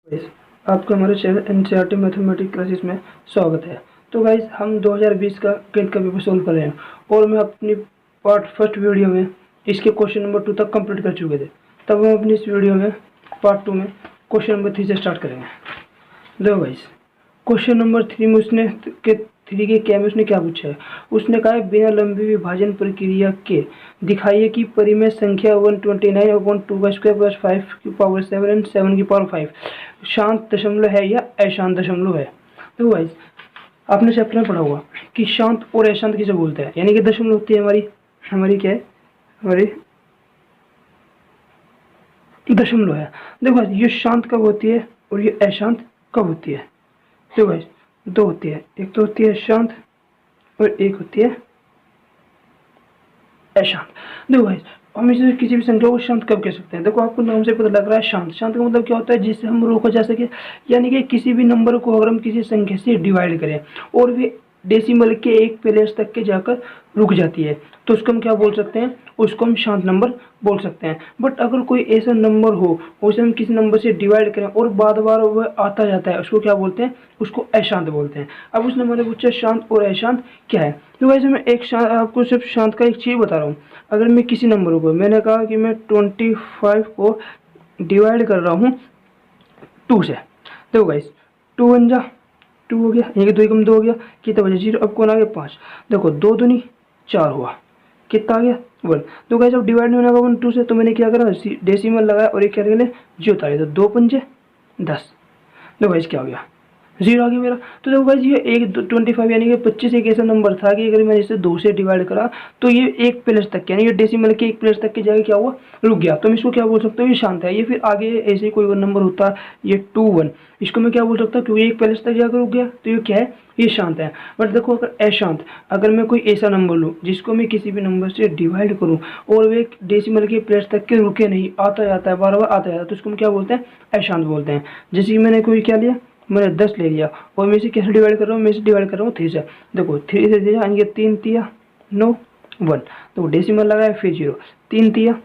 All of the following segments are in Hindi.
गाइस, आपका हमारे चैनल एनसीईआरटी मैथमेटिक्स क्लासेस में स्वागत है। तो गाइस, हम 2020 का गणित का पेपर सोल्व कर रहे हैं और मैं अपनी पार्ट फर्स्ट वीडियो में इसके क्वेश्चन नंबर 2 तक कंप्लीट कर चुके थे। तब हम अपनी इस वीडियो में पार्ट 2 में क्वेश्चन नंबर 3 से स्टार्ट करेंगे। देखो गाइस, क्वेश्चन नंबर 3 में उसने के 3 के क्या में उसने क्या पूछा है। उसने कहा है बिना लंबी विभाजन प्रक्रिया के दिखाइए कि परिमेय संख्या 129/2 प्लस 5 की पावर 7 एंड 7 की पावर 5 शांत दशमलव है या अशांत दशमलव है। तो गाइस, आपने चैप्टर में पढ़ा होगा कि शांत और अशांत किसे बोलते हैं, यानी कि दशमलव होती है हमारी हमारी क्या है, हमारी दशमलव है। देखो गाइस, ये शांत कब होती है और ये अशांत कब होती है। तो गाइस, दो होती है, एक तो होती है शांत और एक होती है अशांत। देखो गाइस, हम इसे किसी भी संख्या को शांत कब कह सकते हैं। देखो, आपको नाम से पता लग रहा है शांत। शांत का मतलब क्या होता है, जिससे हम रोका जा सके, यानी कि किसी भी नंबर को अगर हम किसी संख्या से डिवाइड करें और वे डेसिमल के एक प्लेस तक के जाकर रुक जाती है, तो उसको हम क्या बोल सकते हैं, उसको हम शांत नंबर बोल सकते हैं। बट अगर कोई ऐसा नंबर हो उसे हम किसी नंबर से डिवाइड करें और बार बार वह आता जाता है, उसको क्या बोलते हैं, उसको अशांत बोलते हैं। अब उसने मैंने पूछा शांत और अशांत क्या है। तो वैसे मैं एक आपको सिर्फ शांत का एक चीज़ बता रहा हूँ। अगर मैं किसी नंबर को, मैंने कहा कि मैं 25 को डिवाइड कर रहा हूँ 2 से। देखो गाइस, 2 1 जा 2 हो गया, ये 2 एकम 2 हो गया, कितना बचा 0। अब कौन आ गया 5। देखो 2 दूनी 4 हुआ, कितना आ गया 1। तो गाइस, अब डिवाइड नहीं होना 1 2 से, तो मैंने क्या करा, डेसिमल लगाया और एक क्या ले जो उतारे, तो 2 पंजे 10। देखो गाइस, क्या हो गया 0 आ गया मेरा। तो देखो गाइस, ये एक 25 यानी कि 25 एक ऐसा नंबर था कि अगर मैंने इसे 2 से डिवाइड करा तो ये एक प्लेस तक, यानी ये डेसिमल के एक प्लेस तक की जगह क्या हुआ, रुक गया। तो मैं इसको क्या बोल सकता हूँ, ये शांत है। ये फिर आगे ऐसे कोई और नंबर होता, ये 2 1, इसको मैं क्या बोल सकता हूँ, क्योंकि एक प्लेस तक जाकर रुक गया, तो ये क्या है, ये शांत है। बट देखो, अगर अशांत, अगर मैं कोई ऐसा नंबर लूँ जिसको मैं किसी भी नंबर से डिवाइड करूँ और वे डेसिमल के प्लेस तक के रुके नहीं, आता जाता है, बार बार आता जाता है, तो उसको हम क्या बोलते हैं, अशांत बोलते हैं। जैसे कि मैंने कोई क्या लिया, मैंने 10 ले लिया और मैं इसे कैसे डिवाइड कर रहा हूँ, मैं इसे डिवाइड कर रहा हूँ 3 से। देखो 3 से 3 आएंगे, 3 तिया 9 1, तो डेसिमल लगाया फिर 0, 3 तिया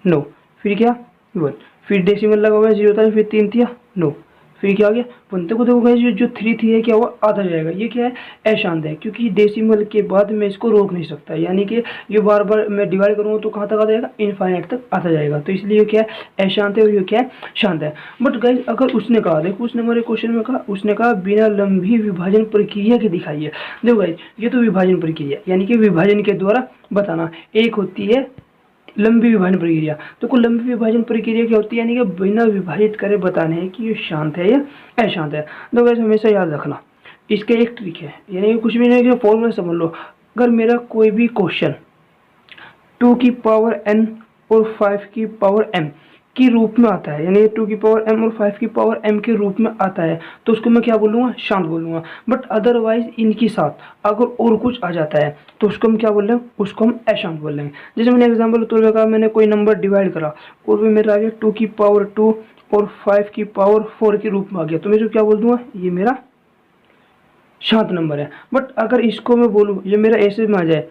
9, फिर क्या 1, फिर डेसिमल लगा हुआ है 0 था, फिर 3 तिया 9, फिर क्या आ गया 1। देखो गाइस, जो 3 थी है क्या हुआ, आधा जाएगा। ये क्या है, अशांत है, क्योंकि डेसिमल के बाद मैं इसको रोक नहीं सकता, यानी कि ये बार बार मैं डिवाइड करूँगा तो कहाँ तक आ जाएगा, इनफाइनाइट तक आता जाएगा। तो इसलिए क्या है, अशांत है और ये क्या है, शांत है। बट गाइस, अगर उसने कहा, देखो उसने हमारे क्वेश्चन में कहा, उसने कहा बिना लंबी विभाजन प्रक्रिया के दिखाइए। देखो गाइस, ये तो विभाजन प्रक्रिया, यानी कि विभाजन के द्वारा बताना। एक होती है लंबी विभाजन प्रक्रिया। तो कोई लंबी विभाजन प्रक्रिया क्या होती है, यानी कि बिना विभाजित करे बताने है कि ये शांत है या अशांत है। तो वैसे हमेशा याद रखना, इसका एक ट्रिक है, यानी कि कुछ भी नहीं कि फॉर्मूला समझ लो। अगर मेरा कोई भी क्वेश्चन 2 की पावर n और 5 की पावर m के रूप में आता है, यानी 2 की पावर m और 5 की पावर m के रूप में आता है, तो उसको मैं क्या बोलूँगा, शांत बोलूँगा। बट अदरवाइज इनके साथ अगर और कुछ आ जाता है तो उसको हम क्या बोल रहे हैं, उसको हम अशांत बोल रहे हैं। जैसे मैंने एग्जाम्पल तौर पर कहा, मैंने कोई नंबर डिवाइड करा और वो मेरा आ गया 2 की पावर 2 और 5 की पावर 4 के रूप में आ गया, तो मैं इसको क्या बोल दूंगा, ये मेरा शांत नंबर है। बट अगर इसको मैं बोलूँ, ये मेरा ऐसे में आ जाए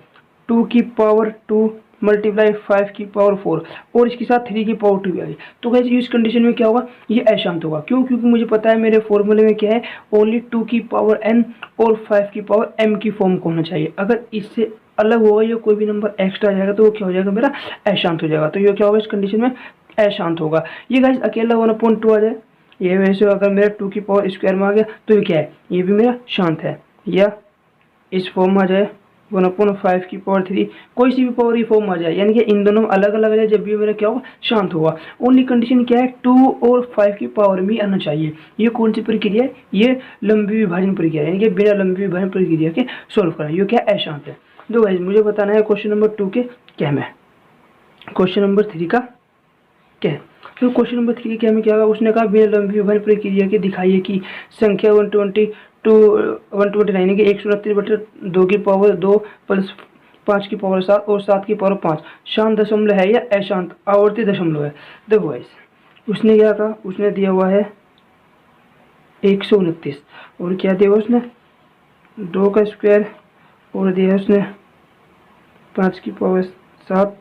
2 की पावर 2 मल्टीप्लाई 5 की पावर 4 और इसके साथ 3 की पावर 2 भी आ गई, तो कैसे इस कंडीशन में क्या होगा, ये अशांत होगा। क्यों, क्योंकि मुझे पता है मेरे फॉर्मूले में क्या है, ओनली 2 की पावर n और 5 की पावर m की फॉर्म को होना चाहिए। अगर इससे अलग होगा या कोई भी नंबर एक्स्ट्रा आ जाएगा तो वो क्या हो जाएगा, मेरा अशांत हो जाएगा। तो ये क्या होगा, इस कंडीशन में अशांत होगा। ये गाइस अकेला 1/2 आ जाए, ये वैसे अगर मेरा 2 की पावर स्क्वायर में आ गया तो ये क्या है, ये भी मेरा शांत है। या इस फॉर्म में आ जाए 1/5 की पावर 3, कोई सी भी पावर ये फॉर्म आ जाए, यानी कि इन दोनों अलग अलग आ जाए, जब भी मेरा क्या होगा, शांत होगा। ओनली कंडीशन क्या है, 2 और 5 की पावर में आना चाहिए। ये कौन सी प्रक्रिया है, ये लंबी विभाजन प्रक्रिया है, यानी कि बिना लंबी विभाजन प्रक्रिया के सोल्व करना, ये क्या अशांत है। दो गाइस, मुझे बताना है क्वेश्चन नंबर 2 के क्या में, क्वेश्चन नंबर 3 का क्या है। तो क्वेश्चन नंबर 3 क्या में क्या होगा, उसने कहा बिना लंबी विभाजन प्रक्रिया के दिखाइए कि संख्या 129 की 129/2 की पावर 2 प्लस 5 की पावर 7 और 7 की पावर 5 शांत दशमलव है या अशांत आवर्ती दशमलव है। देखो गाइस, उसने क्या कहा, उसने दिया हुआ है 129 और क्या दिया हुआ उसने 2 का स्क्वायर और दिया उसने 5 की पावर 7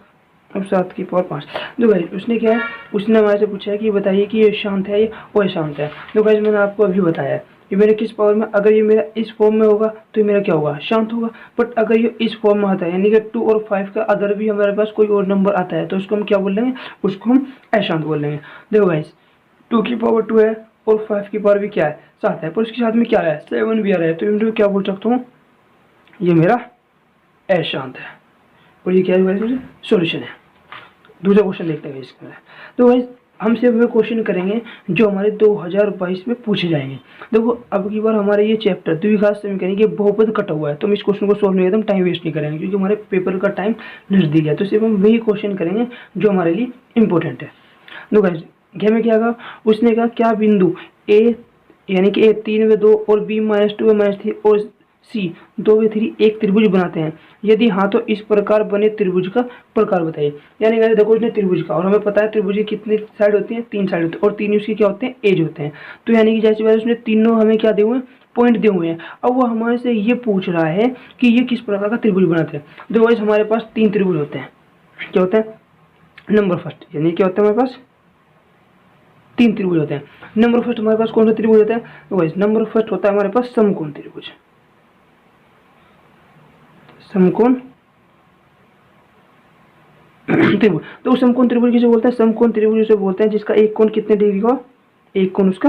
अब 7 की पावर 5। तो गाइस उसने क्या है, उसने हमारे से पूछा है कि बताइए कि ये शांत है और अशांत है। तो गाइस मैंने आपको अभी बताया है ये मेरे किस पावर में, अगर ये मेरा इस फॉर्म में होगा तो ये मेरा क्या होगा, शांत होगा। बट अगर ये इस फॉर्म में आता है यानी कि 2 और 5 का अदर भी हमारे पास कोई और नंबर आता है तो उसको हम क्या बोल लेंगे, उसको हम अशांत बोल लेंगे। देखो गाइस 2 की पावर 2 है और 5 की पावर भी क्या है, 7 है, पर उसके साथ में क्या है, 7 भी आ रहा है, तो मैं क्या बोल सकता हूँ, ये मेरा अशांत है। और ये क्या है, सोल्यूशन है। दूसरा क्वेश्चन देखते हैं इसका। तो गाइस हम सिर्फ वे क्वेश्चन करेंगे जो हमारे 2022 में पूछे जाएंगे। देखो अब की बार हमारे ये चैप्टर द्विघात समीकरण के बहुपद कटा हुआ है, तो हम इस क्वेश्चन को सोल्व नहीं करते, हम टाइम वेस्ट नहीं करेंगे क्योंकि हमारे पेपर का टाइम नजदीक है, तो सिर्फ हम वही क्वेश्चन करेंगे जो हमारे लिए इंपॉर्टेंट है। तो गाइस क्या में क्या कहा, उसने कहा क्या बिंदु ए यानी कि ए 3 व 2 और बी -2 व-3 और सी 2 व 3 एक त्रिभुज बनाते हैं, यदि हाँ तो इस प्रकार बने त्रिभुज का प्रकार बताइए। यानी कि देखो इसने त्रिभुज का, और हमें पता है त्रिभुज की कितनी साइड होती है, 3 साइड होती है, और 3 उसके क्या होते हैं, एज होते हैं। तो यानी कि जैसे बात उसने तीनों हमें क्या दिए हुए हैं, पॉइंट दिए हुए हैं। अब वो हमारे से ये पूछ रहा है कि ये किस प्रकार का त्रिभुज बनाते हैं। देखो गाइस हमारे पास 3 त्रिभुज होते हैं, क्या होता है, नंबर फर्स्ट यानी क्या होता है, हमारे पास 3 त्रिभुज होते हैं। नंबर फर्स्ट हमारे पास कौन सा त्रिभुज होता है, तो गाइस नंबर फर्स्ट होता है हमारे पास समकोण त्रिभुज। समकोण त्रिभुज, तो समकोण त्रिभुज किसे बोलते हैं, समकोण त्रिभुज उसे बोलते हैं जिसका एक कोण कितने डिग्री का, एक कोण उसका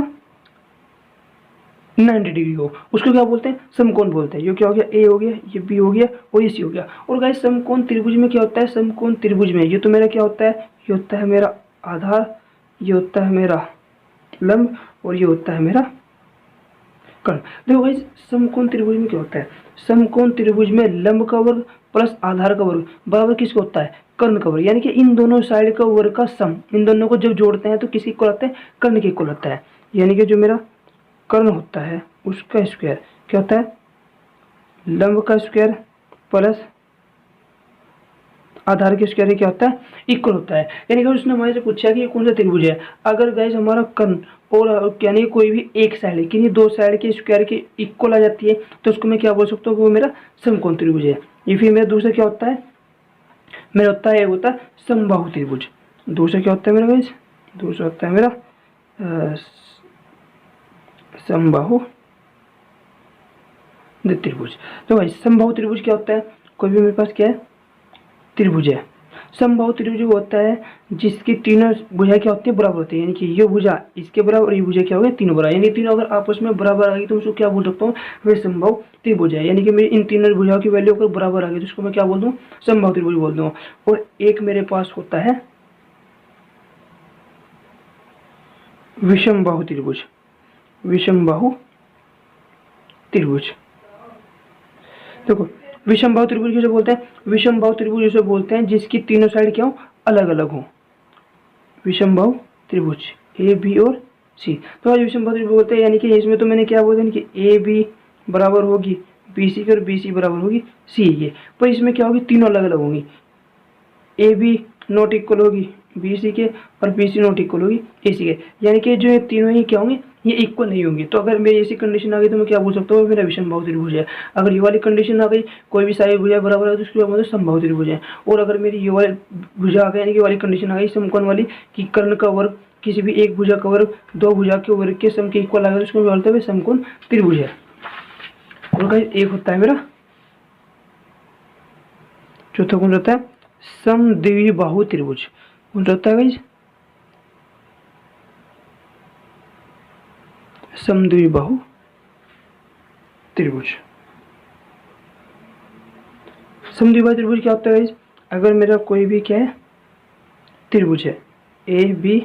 90 डिग्री हो, उसको क्या बोलते हैं, समकोण बोलते हैं। ये क्या हो गया, ए हो गया, ये बी हो गया और ये सी हो गया। और गाइस समकोण त्रिभुज में क्या होता है, समकोण त्रिभुज में ये तो मेरा क्या होता है, ये होता है मेरा आधार, ये होता है मेरा लंब और ये होता है मेरा कर्ण। देखो भाई समकोण त्रिभुज में क्या होता है, समकोण त्रिभुज में लंब का वर्ग प्लस आधार का वर्ग बराबर किसको होता है, कर्ण का वर्ग। यानी कि इन दोनों साइड का वर्ग का सम, इन दोनों को जब जोड़ते हैं तो किसकी इक्वल आता है, कर्ण के इक्वल आता है। यानी कि जो मेरा कर्ण होता है उसका स्क्वायर क्या होता है, लंब का स्क्वायर प्लस आधार के स्क्वायर क्या होता है, इक्वल होता है। यानी कि उसने हमारे से पूछा कि ये कौन सा त्रिभुज है। अगर गाइस हमारा कर्ण और यानी कोई भी एक साइड है किन्हीं दो साइड के स्क्वायर के इक्वल आ जाती है तो उसको मैं क्या बोल सकता हूँ, वो मेरा समकोण त्रिभुज है। ये फिर मेरा दूसरा क्या होता है, मेरा होता है, होता है समबाहु त्रिभुज। दूसरा क्या होता है मेरा गाइस, दूसरा होता है मेरा समबाहु त्रिभुज। तो भाई समबाहु त्रिभुज क्या होता है, कोई भी मेरे पास क्या है, त्रिभुज है। समबाहु त्रिभुज वो होता है जिसकी तीनों भुजा क्या होती है, बराबर होती है। यानी कि ये भुजा इसके बराबर और ये भुजा क्या हो गया, तीनों बराबर। यानी तीनों अगर आपस में बराबर आ गई तो उसको क्या बोल सकता हूँ, वे समबाहु त्रिभुज है। यानी कि मेरी इन तीनों भुजाओं की वैल्यू अगर बराबर आ गई तो उसको मैं क्या बोल दूँ, समबाहु त्रिभुज बोल दूँ। और एक मेरे पास होता है विषमबाहु त्रिभुज, विषमबाहु त्रिभुज। देखो विषमबाहु त्रिभुज किसे बोलते हैं, विषमबाहु त्रिभुज उसे बोलते हैं जिसकी तीनों साइड क्या हो, अलग अलग हो। विषमबाहु त्रिभुज ए बी और सी, तो आज विषमबाहु त्रिभुज बोलते हैं। यानी कि इसमें तो मैंने क्या बोला कि ए बी बराबर होगी बी सी की और बी सी बराबर होगी सी के, पर इसमें क्या होगी, तीनों अलग अलग होंगी। ए बी नॉट इक्वल होगी बी सी के और बी सी नॉट इक्वल होगी ए सी के। यानी कि जो ये तीनों ही क्या होंगे, ये इक्वल नहीं होंगी। तो अगर मेरी ऐसी कंडीशन आ गई तो मैं क्या बोल सकता हूँ, मेरा विषमबाहु त्रिभुज है। अगर ये वाली कंडीशन आ गई, कोई भी सारी भुजा बराबर है तो उसके बाद समबाहु त्रिभुज है। और अगर मेरी ये वाली भुजा आ गई, यानी कि वाली कंडीशन आ गई समकोण वाली, कि कर्ण का वर्ग किसी भी एक भुजा का वर्ग दो भुजा के वर्ग के सम के इक्वल आ गया, उसको बोलते हैं समकोण त्रिभुज है। और गाइस एक होता है मेरा चौथा कौन रहता है, समद्विबाहु त्रिभुज। कौन रहता है गाइस, समद्विबाहु त्रिभुज। समद्विबाहु त्रिभुज क्या होता है गाइस, अगर मेरा कोई भी क्या है, त्रिभुज है ए बी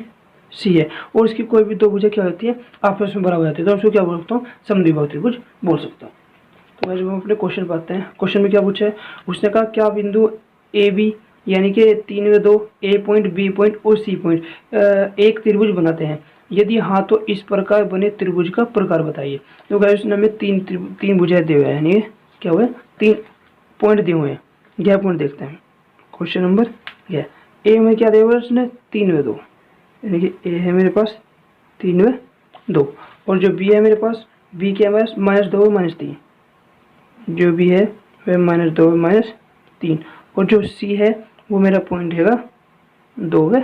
सी है और इसकी कोई भी दो भुजा क्या होती है, आपस में बराबर जाती है, तो उसको क्या बोल सकता हूँ, समद्विबाहु त्रिभुज बोल सकता हूँ। तो गाइस हम अपने क्वेश्चन पर आते हैं। क्वेश्चन में क्या पूछा है, उसने कहा क्या बिंदु ए बी यानी कि 3 व 2 ए पॉइंट बी पॉइंट और सी पॉइंट एक त्रिभुज बनाते हैं, यदि हाँ तो इस प्रकार बने त्रिभुज का प्रकार बताइए। तो गाइस उसने हमें तीन भुजाएं दिए हुए हैं, यानी क्या हुआ, 3 पॉइंट दिए हुए हैं। यह पॉइंट देखते हैं, क्वेश्चन नंबर यह ए में क्या दिया हुआ है उसने, 3 व 2, यानी कि ए है मेरे पास 3 व 2, और जो बी है मेरे पास, बी के हमारे -2 व -3, जो भी है वह -2 व -3, और जो सी है वो मेरा पॉइंट हैगा 2 व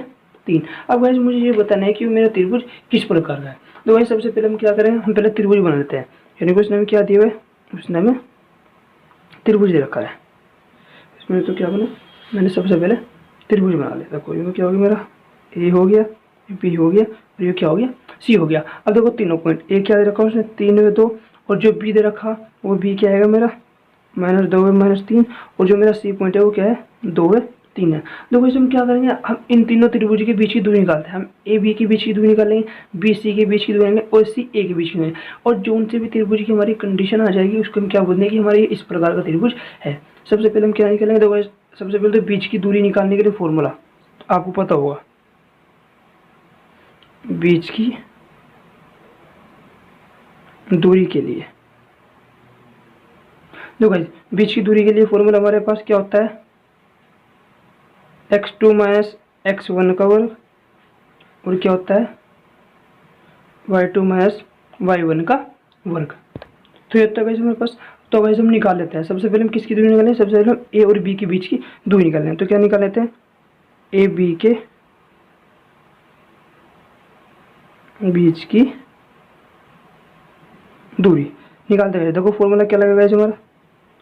3। अब गाइस मुझे ये बताना है कि मेरा त्रिभुज किस प्रकार का है। तो गाइस सबसे पहले हम क्या करेंगे, हम पहले त्रिभुज बना लेते हैं। यानी कि उसने हमें क्या दिया हुआ है, उसने हमें त्रिभुज दे रखा है। इसमें तो क्या बना, मैंने सबसे पहले त्रिभुज बना लिया। देखो ये क्या हो गया, मेरा ए हो गया, बी हो गया, और ये क्या हो गया, सी हो गया। अब देखो तीनों पॉइंट, ए क्या दे रखा उसने 3 व 2, और जो बी दे रखा वो बी क्या आएगा मेरा -2 व -3, और जो मेरा सी पॉइंट है वो क्या है 2 व 3 है। देखो इसे हम क्या करेंगे, हम इन तीनों त्रिभुज के बीच की दूरी निकालते हैं। हम ए बी के बीच की दूरी निकालेंगे, बी सी के बीच की दूरी निकालेंगे, और सी ए के बीच की दूरी। और जो उनसे भी त्रिभुज की हमारी कंडीशन आ जाएगी उसको हम क्या बोलते हैं कि हमारे इस प्रकार का त्रिभुज है। सबसे पहले हम क्या निकालेंगे, देखो सबसे पहले तो बीच की दूरी निकालने के लिए फॉर्मूला आपको पता होगा। बीच की दूरी के लिए, देखो गाइस बीच की दूरी के लिए फॉर्मूला हमारे पास क्या होता है, x2 - x1 का वर्ग, और क्या होता है y2 - y1 का वर्ग। तो ये होता है गाइस हमारे पास। तो गाइस हम निकाल लेते हैं। सबसे पहले हम किसकी दूरी निकालें, सबसे पहले हम ए और बी के बीच की दूरी निकालें। तो क्या निकाल लेते हैं, ए बी के बीच की दूरी निकालते हैं। देखो फॉर्मूला क्या लगेगा गाइस हमारा,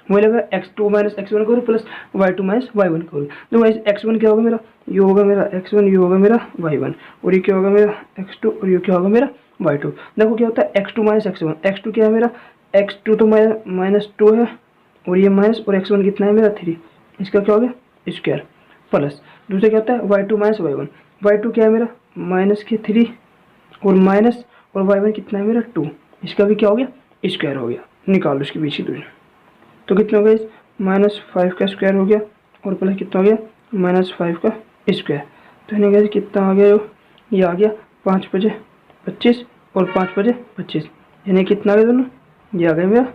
वही लगेगा x2 - x1 करो प्लस y2 - y1 करो। तो गाइस x1 क्या होगा मेरा, ये होगा मेरा x1, ये होगा मेरा y1, और ये क्या होगा मेरा x2, और ये क्या होगा मेरा y2। देखो क्या होता है x2 - x1, x2 क्या है मेरा, x2 तो -2 है, और ये माइनस, और x1 कितना है मेरा 3, इसका क्या हो गया स्क्वायर, प्लस दूसरा क्या होता है y2 - y1, y2 क्या है मेरा -3, और माइनस, और y1 कितना है मेरा 2, इसका भी क्या हो गया स्क्वायर हो गया। निकालो इसके बीच की दूरी। तो कितना हो गया, -5 का स्क्वायर हो गया, और प्लस कितना हो गया -5 का स्क्वायर। तो यानी कि कितना आ गया, ये आ गया 5 × 5 = 25, और 5 × 25 यानी कितना आ गया दोनों, ये आ गया मेरा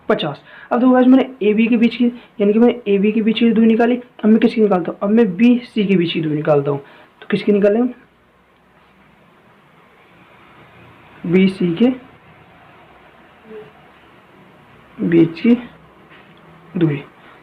50। अब देखो गाइस मैंने ए बी के बीच की, यानी कि मैंने ए बी के बीच की दूरी निकाली। अब मैं किसकी निकालता हूँ, अब मैं बी सी के बीच की दूरी निकालता हूँ। तो किसकी निकालें, बी सी के बीच की दूरी।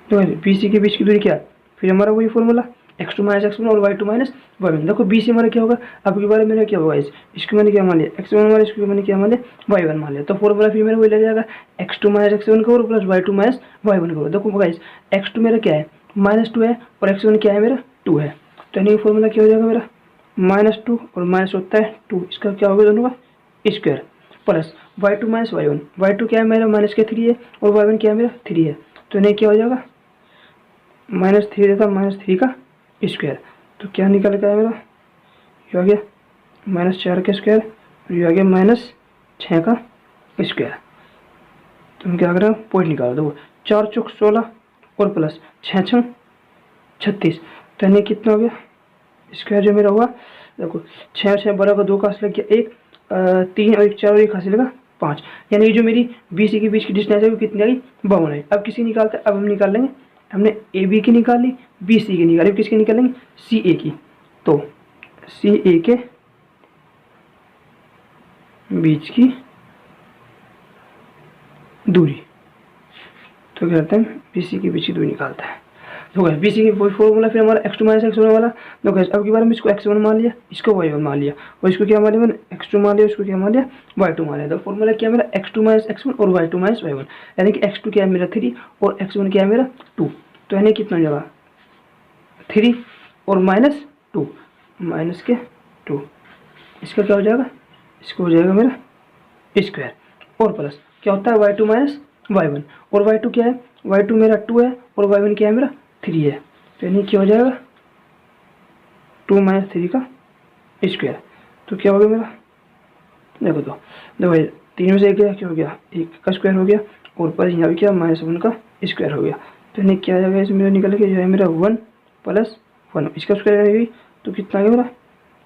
तो बी सी के बीच की दूरी क्या है, फिर हमारा वही फॉर्मूला x2 - x1 और y2 - y1। देखो बी सी हमारा क्या होगा, अब की बार मेरा क्या होगा, इसको मैंने क्या मान लिया x1 हमारा, इसको मैंने क्या मान लिया y1 मान लिया। तो फॉर्मूला फिर मेरा वही लग जाएगा x2 - x1 करो प्लस y2 - y1 करो। देखो गाइस x2 मेरा क्या है -2 है, और x1 क्या है मेरा 2 है। तो यानी फॉर्मूला क्या हो जाएगा मेरा -2 और माइनस होता है 2, इसका क्या होगा दोनों का square, plus y2 - y1, y2 क्या है मेरा -3 है, और y1 क्या है मेरा 3 है। तो नहीं क्या हो जाएगा -3 देता -3 का स्क्वायर। तो क्या निकल गया मेरा, ये आ गया -4 का स्क्वायर, और ये आ गया -6 का स्क्वायर। तो हम क्या कर रहे हैं, पॉइंट निकाल दो, 4 × 4 = 16, और प्लस 6 × 36। तो यानी कितना हो गया स्क्वायर जो मेरा हुआ, देखो 6 6 12 का 2 का हासिल लग गया 1, 3 और 1 4 और 1 हासिल लगा 5। यानी कि जो मेरी बी सी के बीच की डिस्टेंस है वो कितनी आ गई 52 है। अब किसी निकालते हैं, अब हम निकाल लेंगे, हमने ए बी की निकाली, बी सी की निकाली, अब किसकी निकालेंगे सी ए की। तो सी ए के बीच की दूरी, तो क्या करते हैं बी सी के बीच की दूरी निकालते हैं। तो गैस बी सी की फॉर्मूला फिर हमारा x2 - x1 वाला। तो गैस अब की बार में इसको x1 मान लिया, इसको y1 मान लिया, और इसको क्या मान लिया मैंने x2 मान लिया, इसको क्या मान लिया y2 मान लिया। तो फॉर्मूला क्या है मेरा x2 - x1 और y2 - y1, यानी कि x2 क्या है मेरा 3 और x1 क्या है मेरा 2। तो यानी कितना जाएगा 3 और -2 -2, इसका क्या हो जाएगा, इसको हो जाएगा मेरा स्क्वायर, और प्लस क्या होता है y2 - y1, और y2 क्या है y2 मेरा 2 है, और y1 क्या है मेरा 3 है। तो यानी क्या हो जाएगा 2 - 3 का स्क्वायर। तो क्या हो गया मेरा, देखो तो देखो 3 में से एक गया, क्या हो गया 1 का स्क्वायर हो गया, और पर यहाँ भी क्या -1 का स्क्वायर हो गया। तो यानी क्या जाएगा इसमें मेरा निकल के जो है मेरा 1 + 1, इसका स्क्वायर रहेगी। तो कितना आ गया मेरा,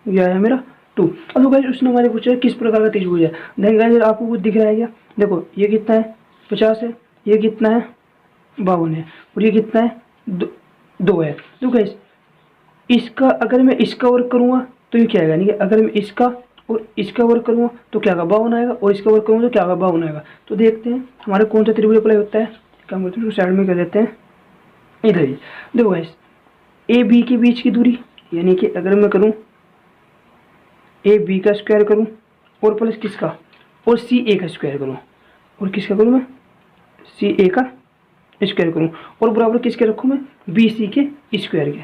यह आया मेरा 2। अब गाइस उसने हमारे पूछा किस प्रकार का त्रिभुज है। देखिए गाइस आपको कुछ दिख रहा है क्या, देखो ये कितना है 50 है, ये कितना है 52 है, और ये कितना है 2 है। तो गाइस इसका अगर मैं इसका वर्क करूँगा तो ये क्या आएगा, यानी कि अगर मैं इसका और इसका वर्क करूँगा तो क्या आएगा 52 आएगा, और इसका वर्क करूँगा तो क्या आएगा 52 आएगा। तो देखते हैं हमारे कौन सा त्रिभुज अप्लाई होता है। काम करते हैं साइड में कर देते हैं इधर ही। देखो गाइस ए बी के बीच की दूरी, यानी कि अगर मैं करूँ ए बी का स्क्वायर करूँ और प्लस किसका, और सी ए का स्क्वायर करूँ, और किसका करूँ मैं, सी ए का स्क्वायर करूँ, और बराबर किसके रखूँ मैं, बी सी के स्क्वायर के,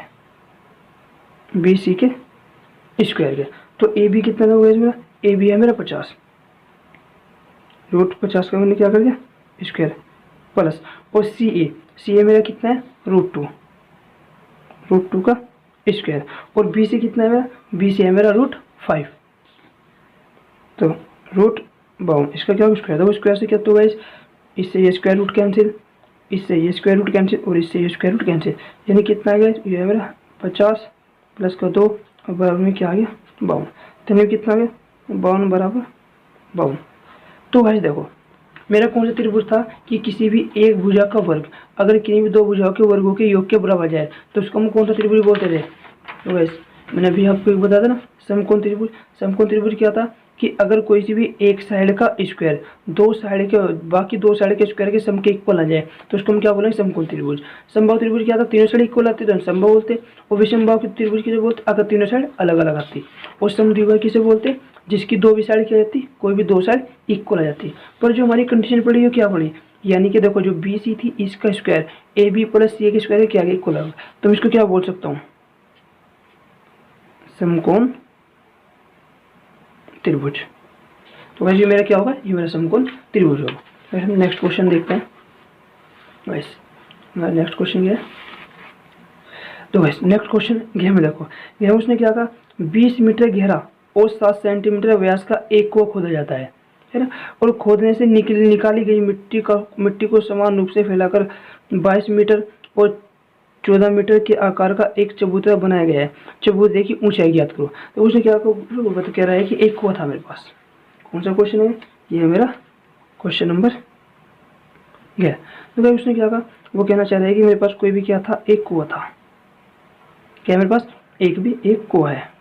बी सी के स्क्वायर के। तो ए बी कितना होगा मेरा, ए बी है मेरा 50, √50 का मैंने क्या कर दिया स्क्वायर, प्लस और सी ए मेरा कितना है √2 का स्क्वायर, और बी सी कितना है मेरा, बी सी है मेरा √5, तो √52 इसका क्या स्क्वायर था, स्क्वायर से क्या तो गाइस, इससे ये स्क्वायर रूट कैंसिल, इससे ये स्क्वायर रूट कैंसिल, और इससे ये स्क्वायर रूट कैंसिल, यानी कितना आ गया, ये है मेरा 50 प्लस का 2 और बराबर में क्या आ गया 52, तो कितना आ गया 52 बराबर 52। तो गाइस देखो मेरा कौन सा त्रिभुज था कि किसी भी एक भुजा का वर्ग अगर किसी भी दो भुजाओं के वर्गों के योग के बराबर जाए तो उसको हम कौन सा त्रिभुज बोलते थे। तो गाइस मैंने अभी आपको एक बताया था ना समकोण त्रिभुज। समकोण त्रिभुज क्या था कि अगर कोई सी भी एक साइड का स्क्वायर दो साइड के बाकी दो साइड के स्क्वायर के सम के इक्वल आ जाए तो उसको हम क्या बोलेंगे समकोण त्रिभुज। समबाहु त्रिभुज क्या था, तीनों साइड इक्वल आती तो हम समबाहु बोलते, और विषमबाहु त्रिभुज किसे बोलते अगर तीनों साइड अलग अलग आती, और समद्विबाहु किसे बोलते जिसकी दो भी साइड क्या जाती, कोई भी दो साइड इक्वल आ जाती। पर जो हमारी कंडीशन पड़ी है क्या पड़ी, यानी कि देखो जो बी सी थी इसका स्क्वायर ए बी प्लस सी ए के स्क्वायर क्या इक्वल होगा, तो मैं इसको क्या बोल सकता हूँ समकोण त्रिभुज। तो वैसे मेरा क्या होगा, ये मेरा समकोण त्रिभुज होगा। फिर हम नेक्स्ट क्वेश्चन देखते हैं। वैसे हमारा नेक्स्ट क्वेश्चन क्या है, तो वैसे नेक्स्ट क्वेश्चन गेम में देखो गेम उसने क्या कहा 20 मीटर गहरा और 7 सेंटीमीटर व्यास का एक कुआं खोदा जाता है ना, और खोदने से निकाली गई मिट्टी को समान रूप से फैलाकर 22 मीटर और 14 मीटर के आकार का एक चबूतरा बनाया गया है। चबूतरे की ऊंचाई ज्ञात करो। तो उसने क्या कह रहा है कि एक कुआं था मेरे पास। कौन सा क्वेश्चन है, ये है मेरा क्वेश्चन नंबर गया। तो भाई उसने क्या कहा, वो कहना चाह रहा है कि मेरे पास कोई भी क्या था, एक कुआं था। क्या मेरे पास एक कुआं है,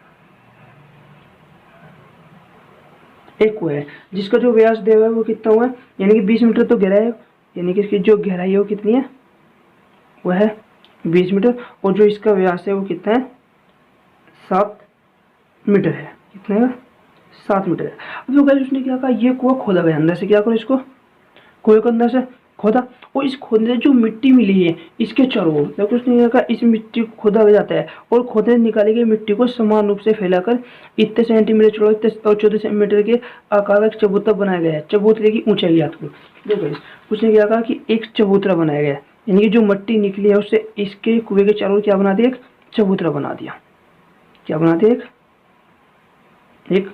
एक कुआं है जिसका जो व्यास दिया हुआ है वो कितना हुआ है, यानी कि 20 मीटर तो गहरा है, यानी कि इसकी जो गहराई है वो कितनी है, वह है 20 मीटर, और जो इसका व्यास है वो कितना है 7 मीटर है। कितना है 7 मीटर है। अब जो गाइस उसने क्या कहा, ये कुआं खोदा गया, अंदर से क्या करो इसको कुएं को अंदर से खोदा, और इस खोदने जो मिट्टी मिली है इसके चारों ओर देखो उसने कहा इस मिट्टी को खोदा जाता है, और खोदने से निकाली गई मिट्टी को समान रूप से फैलाकर इतने सेंटीमीटर चौड़ा और 14 सेंटीमीटर के आकार का चबूतरा बनाया गया है। चबूतरे की ऊंचाई याद करो। देखो उसने क्या कहा कि एक चबूतरा बनाया गया है, यानी कि जो मिट्टी निकली है उससे इसके कुएं के चारों ओर क्या बना दिया, एक चबूतरा बना दिया। क्या बना दिया, एक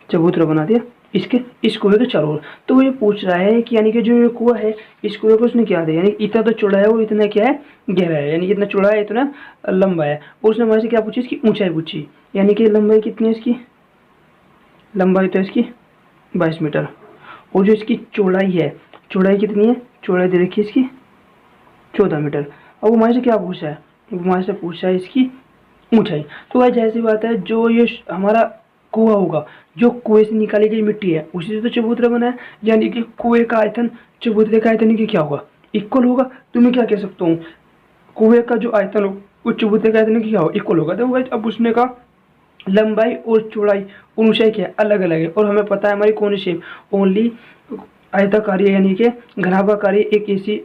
चबूतरा बना दिया इसके इस कुएं के चारों ओर। तो वो ये पूछ रहा है कि यानी कि जो ये कुआं है इस कुएं को उसने क्या दिया, यानी इतना तो चौड़ा है और इतना क्या है गहरा है, यानी इतना चौड़ा है इतना लंबा है। और उसने हमारे से क्या पूछी, इसकी ऊंचाई पूछी, यानी कि लंबाई कितनी है इसकी, लंबाई तो इसकी 22 मीटर, और जो इसकी चौड़ाई है, चौड़ाई कितनी है, चौड़ाई दे रखी है इसकी 14 मीटर। अब वो हमारे से क्या पूछा है, वो हमारे से पूछा है इसकी ऊंचाई। तो वह जैसी बात है जो ये हमारा कुआं होगा, जो कुएं से निकाली गई मिट्टी है उसी से तो चबूतरा बना है, यानी कि कुएं का आयतन चबूतरे का आयतन की क्या होगा, इक्वल होगा। तो मैं क्या कह सकता हूँ, कुएं का जो आयतन हो वो चबूतरे का आयतन की क्या होगा, इक्वल होगा। तो अब उसने कहा लंबाई और चौड़ाई और ऊंचाई क्या है, अलग अलग है, और हमें पता है हमारी कौन सी शेप ओनली आयताकारी, यानी कि घनाभाकारी एक ऐसी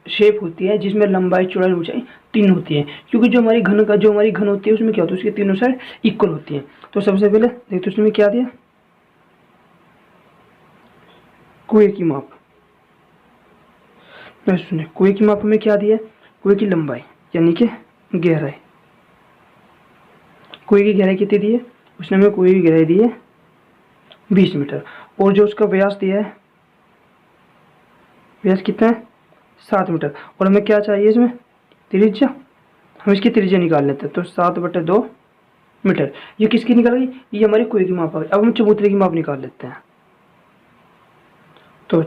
शेप होती है जिसमें लंबाई चौड़ाई ऊंचाई तीन होती है, क्योंकि जो हमारी घन होती है उसमें क्या होता है, उसकी तीनों साइड इक्वल होती है। तो सबसे पहले देखते उसने क्या दिया, कुएं की माप। सुनिए कुएं की माप में क्या दिया, कुएं की लंबाई यानी कि गहराई, कुएं की गहराई कितनी दी है, उसने हमें कुएं की गहराई दी है 20 मीटर, और जो उसका व्यास दिया है, व्यास कितना है 7 मीटर, और हमें क्या चाहिए इसमें त्रिज्या, हम इसकी त्रिज्या निकाल लेते हैं। तो 7/2 मीटर, ये किसकी निकाल गई, ये हमारी कुएं की माप आ गई। अब हम चबूतरे की माप निकाल लेते हैं। तो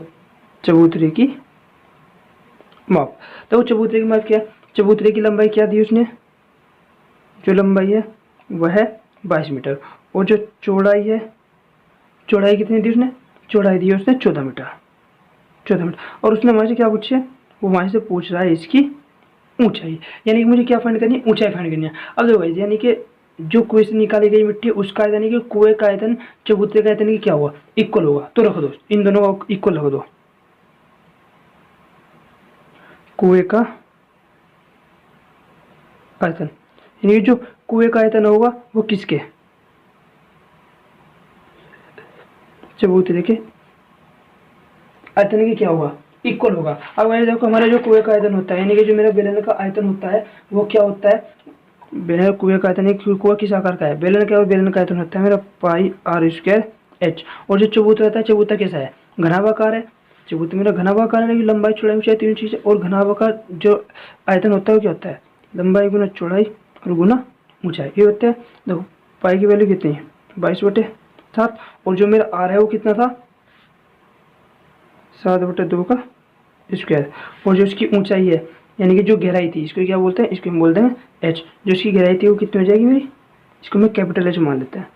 चबूतरे की माप, तो चबूतरे की माप क्या है, चबूतरे की लंबाई क्या दी उसने, जो लंबाई है वह है 22 मीटर, और जो चौड़ाई है, चौड़ाई कितनी दी उसने, चौड़ाई दी उसने 14 मीटर। और उसने हमारे से क्या पूछा है, वो हमारे से पूछ रहा है इसकी ऊंचाई, यानी कि मुझे क्या फाइंड करनी है, ऊंचाई फाइंड करनी है। अब देखो गाइस, यानी कि जो कुएं से निकाली गई मिट्टी उसका आयतन, यानी कि कुएं का आयतन चबूतरे का आयतन क्या होगा, इक्वल होगा। तो रख दो, इन दोनों को इक्वल रख दो। कुएं का आयतन, यानी जो कुएं का आयतन होगा वो किसके, चबूतरे के आयतन की क्या होगा, इक्वल होगा। अब वैसे देखो हमारा जो कुएं का आयतन होता है, यानी कि जो मेरा बेलन का आयतन होता है वो क्या होता है, बेलन कुएं का आयतन, कुआं किस आकार का है, बेलन क्या, बेलन का आयतन होता है मेरा पाई आर स्क्वायर एच। और जो चबूतरा रहता है, चबूतरा कैसा है, घनाभाकार है। चबूतरा मेरा घनाभाकार है, लंबाई चौड़ाई ऊंचाई तीनों चीजें। और घनाभाकार जो आयतन होता है वो क्या होता है, लंबाई गुना चौड़ाई और गुना ऊंचाई, ये होता है। देखो पाई की वैल्यू कितनी है, 22/7। और जो मेरा आर है वो कितना था, 7/2 का स्क्वायर। और जो इसकी ऊंचाई है, यानी कि जो गहराई थी, इसको क्या बोलते हैं, इसको हम बोलते हैं एच। जो इसकी गहराई थी वो कितनी हो जाएगी मेरी, इसको मैं कैपिटल एच मान लेते हैं,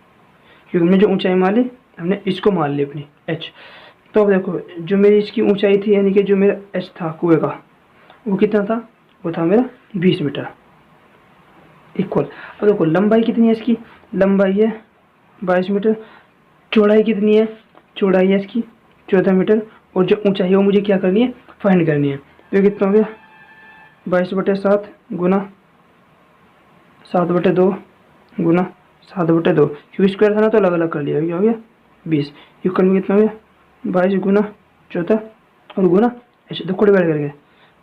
क्योंकि हमने जो ऊंचाई मान ली हमने इसको मान ली अपनी एच। तो अब देखो जो मेरी इसकी ऊंचाई थी, यानी कि जो मेरा एच था कुएं का, वो कितना था, वो था मेरा 20 मीटर इक्वल। अब देखो लंबाई कितनी है इसकी, लंबाई है 22 मीटर। चौड़ाई कितनी है, चौड़ाई है इसकी 14 मीटर। और जो ऊंचाई है वो मुझे क्या करनी है, फाइंड करनी है। तो ये कितना हो गया, 22/7 गुना 7/2 गुना 7/2, क्योंकि स्क्वायर था ना तो अलग अलग कर लिया, क्या हो गया 20। इक्वल में कितना हो गया, 22 गुना 14 और गुना ऐसे दो को डिवाइड करके,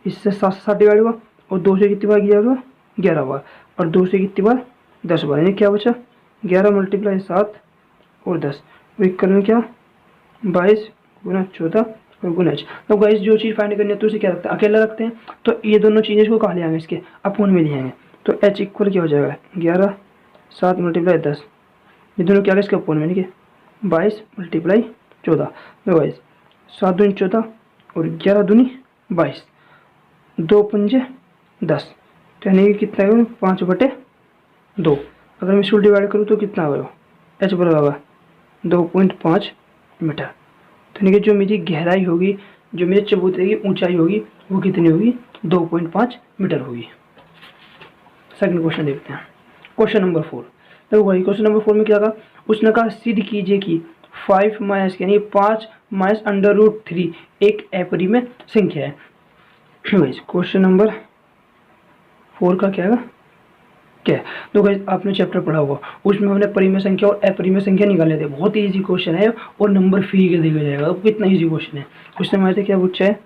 इससे 7 से 7 डिवाइड हुआ। और 2 से कितनी बार गया हुआ, 11 बार। और 2 से कितनी बार, 10 बार। यानी क्या बचा, 11 × 7 और 10। इक्वल में क्या, 22 गुना 14 और गुना एच। तो गाइस जो चीज़ फाइंड करनी है तो उसे क्या रखते हैं, अकेला रखते हैं। तो ये दोनों चीज़ें इसको कहाँ ले आएंगे, इसके अपोन में ले आएंगे। तो एच इक्वल क्या हो जाएगा, 11 7 × 10, ये दोनों क्या इसके अपोन में, यानी कि 22 × 14। तो गाइस 7 दूनी 14 और 11 दूनी 22, 2 पंजे 10। तो यानी कि कितना है, 5/2। अगर मैं इसको डिवाइड करूँ तो कितना होगा, एच बराबर होगा 2.5 मीटर। तो यानी कि जो मेरी गहराई होगी, जो मेरे चबूतरे की ऊंचाई होगी वो कितनी होगी, 2.5 मीटर होगी। सेकंड क्वेश्चन देखते हैं, क्वेश्चन नंबर 4। देखो भाई क्वेश्चन नंबर 4 में क्या कहा, उसने कहा सिद्ध कीजिए कि 5 माइनस यानी 5 माइनस √3 एक अपरिमेय संख्या है। क्वेश्चन नंबर 4 का क्या है, क्या है। तो गाइस आपने चैप्टर पढ़ा होगा, उसमें हमने परिमेय संख्या और अपरिमेय संख्या निकाले थे। बहुत ही इजी क्वेश्चन है और नंबर फ्री के दिया जाएगा। तो कितना इजी क्वेश्चन है। क्वेश्चन हमारे क्या पूछा है,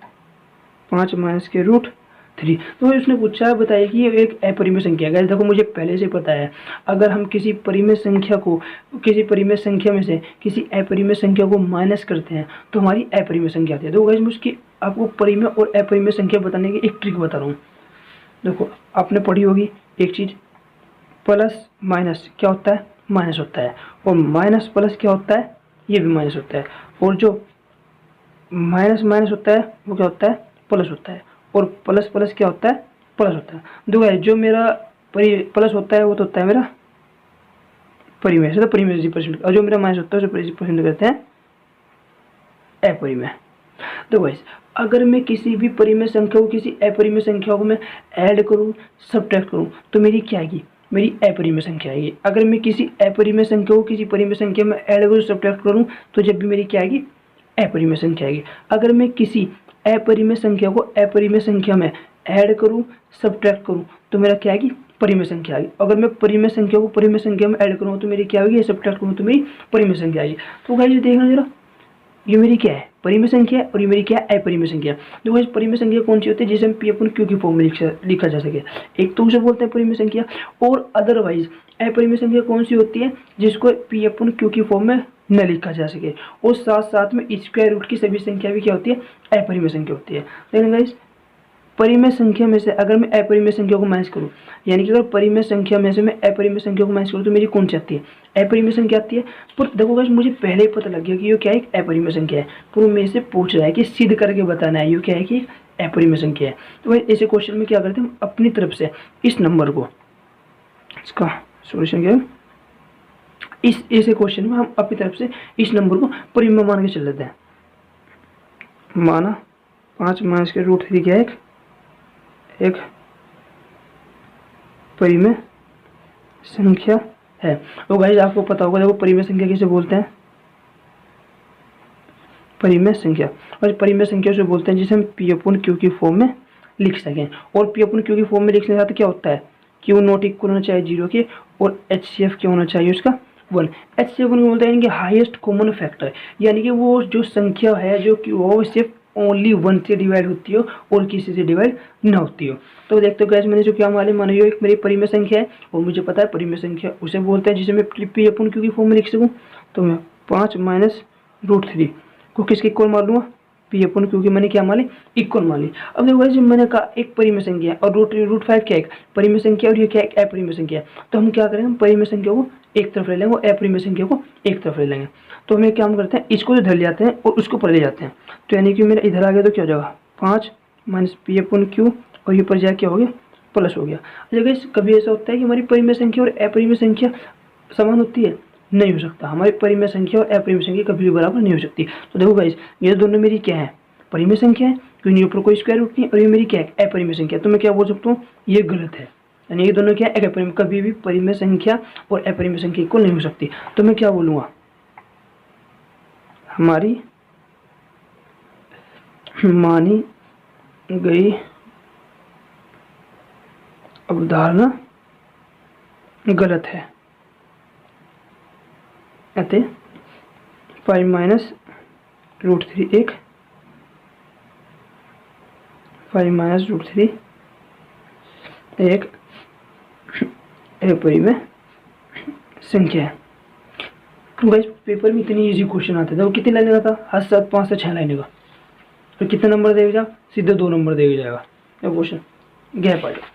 5 माइनस के √3। तो उसने पूछा है बताइए कि ये एक अपरिमेय संख्या है। देखो मुझे पहले से पता है, अगर हम किसी परिमेय संख्या को, किसी परिमेय संख्या में से किसी अपरिमेय संख्या को माइनस करते हैं तो हमारी अपरिमेय संख्या आती है। तो गाइस मैं उसकी आपको परिमेय और अपरिमेय संख्या बताने की एक ट्रिक बता रहा हूँ। देखो आपने पढ़ी होगी एक चीज़, प्लस माइनस क्या होता है, माइनस होता है। और माइनस प्लस क्या होता है, ये भी माइनस होता है। और जो माइनस माइनस होता है वो क्या होता है, प्लस होता है। और प्लस प्लस क्या होता है, प्लस होता है। देखो जो मेरा प्लस होता है वो तो होता है मेरा परिमेय से, तो परिमेय 0%। और जो मेरा माइनस होता है उसे 0% कहते हैं अपरिमेय। तो गाइस अगर मैं किसी भी परिमेय संख्या को किसी अपरिमेय संख्या को मैं ऐड करूं, सब्ट्रैक्ट करूं, तो मेरी क्या आएगी, मेरी अपरिमेय संख्या आएगी। अगर मैं किसी अपरिमेय संख्या को किसी परिमेय संख्या में ऐड करूं, सब्ट्रैक्ट करूं, तो जब भी मेरी क्या आएगी, अपरिमेय संख्या आएगी। अगर मैं किसी अपरिमेय संख्या को अपरिमेय संख्या में ऐड करूं, सब्ट्रैक्ट करूं, तो मेरा क्या आएगी, परिमेय संख्या आएगी। अगर मैं परिमेय संख्या को परिमेय संख्या में ऐड करूं तो मेरी क्या आएगी, सब्ट्रैक्ट करूं तो मेरी परिमेय संख्या आएगी। तो गाइस देखना जरा, ये मेरी क्या है, परिमेय संख्या है, और ये मेरी क्या है, अपरिमेय संख्या। देखो इस परिमेय संख्या कौन सी होती है, जिसे हम P/Q की फॉर्म में लिखा जा सके। एक तो उसे बोलते हैं परिमेय संख्या। और अदरवाइज अपरिमेय संख्या कौन सी होती है, जिसको P/Q की फॉर्म में न लिखा जा सके। और साथ साथ में स्क्वायर रूट की सभी संख्या भी क्या होती है, अपरिमेय संख्या होती है। लेकिन गाइस परिमेय संख्या में से अगर मैं अपरिमेय संख्या को माइनस करूं, यानी कि अगर परिमेय संख्या में से मैं अपरिमेय संख्या को माइनस करूं तो मेरी कौन सी आती है, अपरिमेय संख्या आती है। पर देखो गाइस मुझे पहले ही पता लग गया कि ये क्या है, एक अपरिमेय संख्या है। पर वो मेरे से पूछ रहा है कि सिद्ध करके बताना है ये क्या है, कि अपरिमेय संख्या है। तो भाई ऐसे क्वेश्चन में क्या करते हैं, हम अपनी तरफ से इस नंबर को, इसका सोल्यूशन क्या है, इस ऐसे क्वेश्चन में हम अपनी तरफ से इस नंबर को परिमेय मान के चल लेते हैं। माना 5 माइनस के √3 क्या है, एक परिमेय संख्या है। तो गाइस आपको पता होगा, देखो परिमेय संख्या किसे बोलते हैं, परिमेय संख्या। और परिमेय संख्या से बोलते हैं जिसे हम पी अपॉन क्यू की फॉर्म में लिख सकें। और पी अपॉन क्यू की फॉर्म में लिखने के साथ क्या होता है, क्यू नॉट इक्वल होना चाहिए 0 के, और एच सी एफ क्या होना चाहिए उसका 1। एच सी एफ बोलते हैं कि हाईएस्ट कॉमन फैक्टर, यानी कि वो जो संख्या है जो कि वो सिर्फ ओनली 1 से डिवाइड होती हो और किसी से डिवाइड ना होती हो। तो देखते हो गैस मैंने जो क्या मान लिया, मानो एक मेरी परिमेय संख्या है और मुझे पता है परिमेय संख्या उसे बोलते हैं जिसे मैं पी अपॉन क्यू की फॉर्म में लिख सकूँ। तो मैं 5 माइनस रूट 3 को किसके इक्वल मान लूँगा, पी अपॉन क्यू की मैंने क्या मान ली, इक्वल मान ली। अब देखो जब मैंने कहा एक परिमेय संख्या है और रूट 5 क्या है, परिमेय संख्या, और ये क्या है, अपरिमेय संख्या है। तो हम क्या करेंगे, हम परिमेय संख्या को एक तरफ ले लेंगे और अपरिमेय संख्या को एक तरफ ले लेंगे। तो हमें क्या हम करते हैं, इसको इधर ले जाते हैं और उसको पर ले जाते हैं। तो यानी कि मेरा इधर आ गया तो क्या हो जाएगा, 5 माइनस पी अपॉन क्यू, और ये पर जाए क्या हो गया, प्लस हो गया। अच्छा कभी ऐसा होता है कि हमारी परिमेय संख्या और अपरिमेय संख्या समान होती है, नहीं हो सकता। हमारी परिमेय संख्या और अपरिमेय संख्या कभी भी बराबर नहीं हो सकती। तो देखो गाइस ये दोनों मेरी क्या है, परिमेय संख्या है, क्योंकि ऊपर कोई स्क्वायर रूट नहीं, और ये मेरी क्या है, अपरिमेय संख्या। तो मैं क्या बोल सकता हूँ, ये गलत है, यानी ये दोनों क्या है, अपरिमेय। कभी भी परिमेय संख्या और अपरिमेय संख्या इक्वल नहीं हो सकती। तो मैं क्या बोलूँगा, हमारी मानी गई अवधारणा गलत है, अतः 5 माइनस रूट 3 एक 5 माइनस रूट 3 एक अपरिमेय संख्या है। तो गाइस पेपर में इतनी इजी क्वेश्चन आते थे, वो कितनी लाइन का था, हर 7 5 से 6 लाइन का, तो कितने नंबर देगा, सीधे 2 नंबर देगा जाएगा ये क्वेश्चन, गैप आ जाएगा।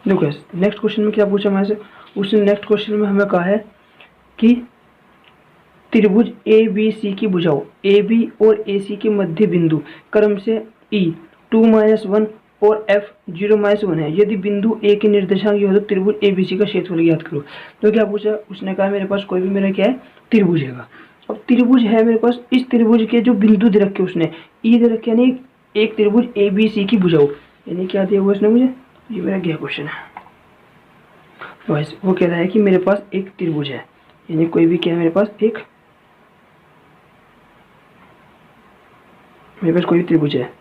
देखो नेक्स्ट क्वेश्चन में क्या पूछा हमारे से, उसने नेक्स्ट क्वेश्चन में हमें कहा है कि त्रिभुज ए बी सी की भुजाओं ए बी और ए सी के मध्य बिंदु क्रम से ई 2-1 और एफ 0-1 है। यदि बिंदु ए के निर्देशांक ये हो तो त्रिभुज ए बी सी का क्षेत्रफल ज्ञात करो। तो क्या पूछा, उसने कहा मेरे पास कोई भी मेरा क्या है, त्रिभुज है। अब त्रिभुज है मेरे पास, इस त्रिभुज के जो बिंदु दे रखे उसने ई दे रखे, यानी एक त्रिभुज ए बी सी की भुजाओं, यानी क्या दिया हुआ उसने मुझे, ये मेरा क्या क्वेश्चन है। तो वो कह रहा है कि मेरे पास एक त्रिभुज है, यानी कोई भी क्या है मेरे पास मेरे पास कोई भी त्रिभुज है,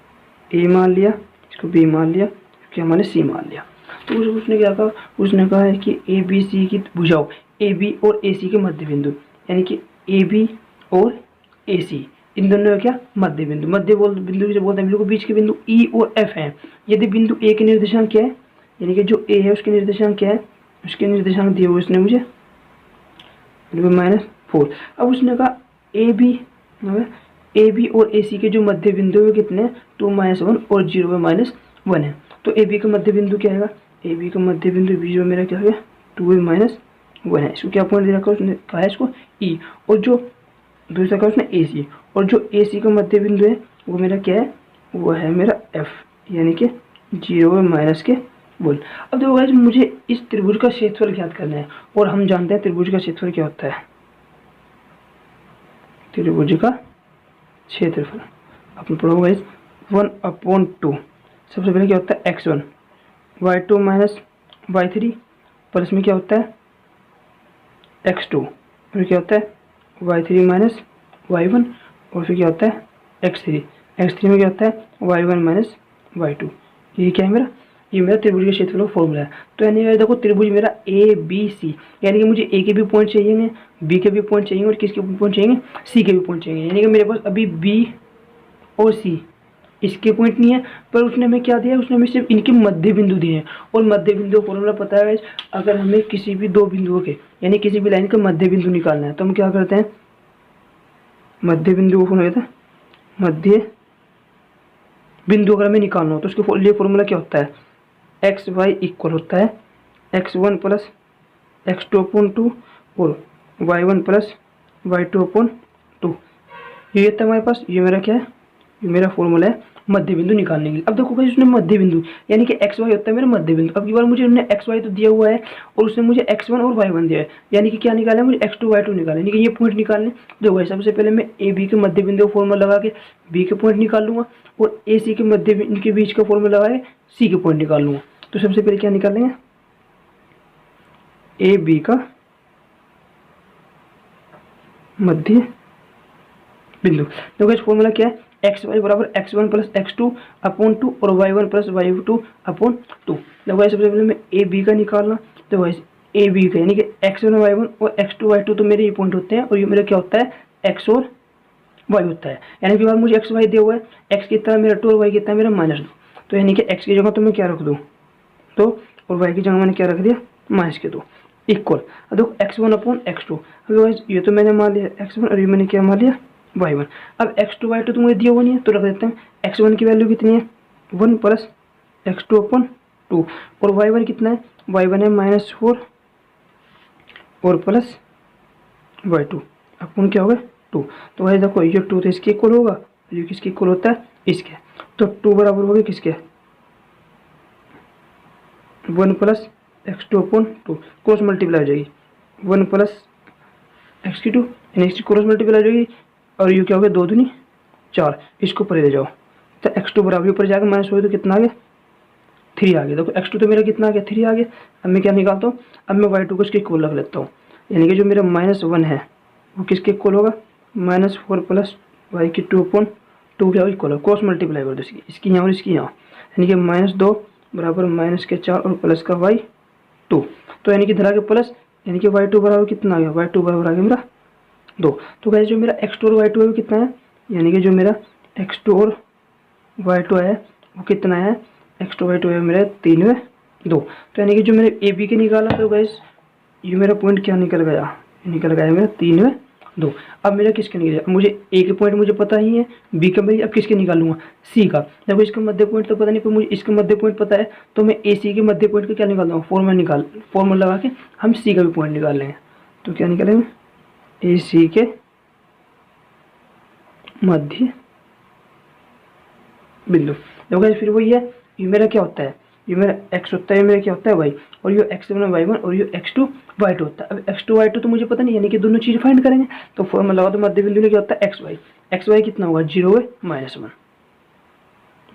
ए मान लिया, इसको बी मान लिया, क्या मैंने सी मान लिया। तो उसने क्या कहा, उसने कहा है कि ए बी सी की भुजाओं ए बी और ए सी के मध्य बिंदु, यानी कि ए बी और ए सी इन दोनों का क्या मध्य बिंदु, बिंदु से बोलते हैं बिंदु को बीच के बिंदु ई और एफ हैं। यदि बिंदु ए के निर्देशांक क्या है, यानी कि जो ए है उसके निर्देशांक क्या है, उसके निर्देशांक दिए हुए उसने मुझे -4। अब उसने कहा ए बी और ए सी के जो मध्य बिंदु है कितने, 2-1 और 0-1 है। तो ए बी का मध्य बिंदु क्या है, ए बी का मध्य बिंदु बी जो मेरा क्या है 2-1 है। इसको क्या पॉइंट दे रखा है, उसने कहा है इसको ई, और जो दूसरा कहा उसने ए सी, और जो ए सी का मध्य बिंदु है वो मेरा क्या है, वो है मेरा एफ, यानी कि 0-1 के बोल। अब देखो गाइस मुझे इस त्रिभुज का क्षेत्रफल ज्ञात करना है, और हम जानते हैं त्रिभुज का क्षेत्रफल क्या होता है, त्रिभुज का क्षेत्रफल अपन पढ़ोगे गाइस 1/2। सबसे पहले क्या होता है x1 y2 minus y3 plus में क्या होता है x2, फिर क्या होता है y3 माइनस y1, और फिर क्या होता है x3 में क्या होता है y1 माइनस y2। ये क्या है मेरा, ये मेरा त्रिभुज के क्षेत्रफल का फॉर्मूला है। तो यानी देखो त्रिभुज मेरा ए बी सी, यानी कि मुझे ए के भी पॉइंट चाहिए, बी के भी पॉइंट चाहिए, और किसके भी पॉइंट चाहिए, सी के भी पॉइंट चाहिए। यानी कि मेरे पास अभी बी और सी इसके पॉइंट नहीं है, पर उसने हमें क्या दिया, उसने हमें सिर्फ इनके मध्य बिंदु दिए हैं। और मध्य बिंदु का फॉर्मूला पता है, अगर हमें किसी भी दो बिंदुओं के यानी किसी भी लाइन का मध्य बिंदु निकालना है तो हम क्या करते हैं, मध्य बिंदु को फॉर्मूला कहते हैं मध्य बिंदु अगर हमें निकालना हो तो उसके लिए फॉर्मूला क्या होता है, एक्स वाई इक्वल होता है x1 प्लस x2/2 और y1 प्लस y2/2। ये था हमारे पास, ये मेरा क्या है, ये मेरा फॉर्मूला है मध्य बिंदु निकालने के लिए। अब देखो भाई उसने मध्य बिंदु यानी कि एक्स वाई होता है मेरा मध्य बिंदु। अब की बार मुझे उन्होंने एक्स वाई तो दिया हुआ है और उसने मुझे x1 और y1 दिया है, यानी कि क्या निकालना है मुझे x2 y2 निकालना है, यानी कि ये पॉइंट निकालने। देखो भाई सबसे पहले मैं ए बी के मध्य बिंदु का फॉर्मूला लगा के बी के पॉइंट निकाल लूंगा, और ए सी के मध्य इनके बीच का फॉर्मूला है सी के पॉइंट निकाल लूँगा। तो सबसे पहले क्या निकालेंगे, ए बी का मध्य बिंदु। देखो इस फॉर्मूला क्या है, एक्स वाई बराबर X one plus x two upon two और Y one plus Y two upon two. देखो सबसे पहले मैं ए बी का निकालना, तो वैसे ए बी का यानी कि एक्स वन वाई वन और एक्स टू वाई टू तो मेरे ये पॉइंट होते हैं और ये मेरा क्या होता है एक्स और वाई होता है। यानी कि मुझे एक्स वाई दिया हुआ है, एक्स कितना है मेरा टू और वाई कितना है मेरा माइनस टू। तो यानी कि एक्स की जगह तो मैं क्या रख दूँ तो, और वाई की जगह मैंने क्या रख दिया माइनस के दो इक्वल। अब देखो x one upon x two, otherwise ये तो मैंने मान लिया एक्स वन और ये मैंने क्या मान लिया वाई वन। अब एक्स टू वाई टू तो मुझे दिया हुआ नहीं है तो रख देते हैं, एक्स वन की वैल्यू कितनी है one plus x two upon two और वाई वन कितना है वाई वन है माइनस फोर और प्लस वाई टू अपन क्या होगा टू। तो भाई देखो ये टू तो इसके इक्वल होगा, ये किसके इक्वल होता है इसके, तो टू बराबर होगा किसके one plus x two upon to, cross multiply हो जाएगी वन प्लस एक्स की टू यानी एक्स की क्रॉस मल्टीप्लाई हो जाएगी और ये क्या हो गया दो दूनी चार, इसको ऊपर ले जाओ तो एक्स टू बराबर ऊपर जाकर माइनस हो तो कितना आ गया थ्री आ गया। देखो एक्स टू तो मेरा कितना आ गया थ्री आ गया। अब मैं क्या निकालता हूँ, अब मैं वाई टू को इसके इक्वल रख लेता हूँ, यानी कि जो मेरा माइनस वन है वो किसके इक्वल होगा माइनस फोर प्लस वाई की टू अपॉन टू क्या इक्वल है क्रॉस मल्टीप्लाई कर दो इसकी यहाँ और इसकी यहाँ, यानी कि माइनस दो बराबर माइनस के चार और प्लस का वाई टू। तो यानी कि धरा के प्लस यानी कि वाई टू बराबर कितना आ गया वाई टू बराबर आ गया मेरा दो। तो गाइस जो मेरा एक्स टू और वाई टू है वो कितना है, यानी कि जो मेरा एक्स टू और वाई टू है वो कितना है एक्स टू वाई टू है मेरा तीन में दो। तो यानी कि जो मैंने ए बी के निकाला तो गाइस ये मेरा पॉइंट क्या निकल गया, ये निकल गया मेरा तीन में दो। अब मेरा किसके निकल मुझे ए के पॉइंट मुझे पता ही है, बी का भाई अब किसके निकालूंगा सी का। देखो इसका मध्य पॉइंट तो पता नहीं पर मुझे इसका मध्य पॉइंट पता है, तो मैं ए सी के मध्य पॉइंट का क्या निकाल दूँगा फॉर्मूला लगा के हम सी का भी पॉइंट निकाल लेंगे। तो क्या निकालेंगे ए सी के मध्य बिंदु। देखो फिर वही है, ये मेरा क्या होता है ये मेरा एक्स होता है, ये मेरा क्या होता है वाई, और ये एक्स वन वाई वन और ये एक्स टू वाई टू होता है। अब एक्स टू वाई टू तो मुझे पता नहीं, यानी कि दोनों चीज़ फाइंड करेंगे तो फॉर्मूला लगा दो मध्य बिंदु में क्या होता है एक्स वाई कितना होगा जीरो है माइनस वन,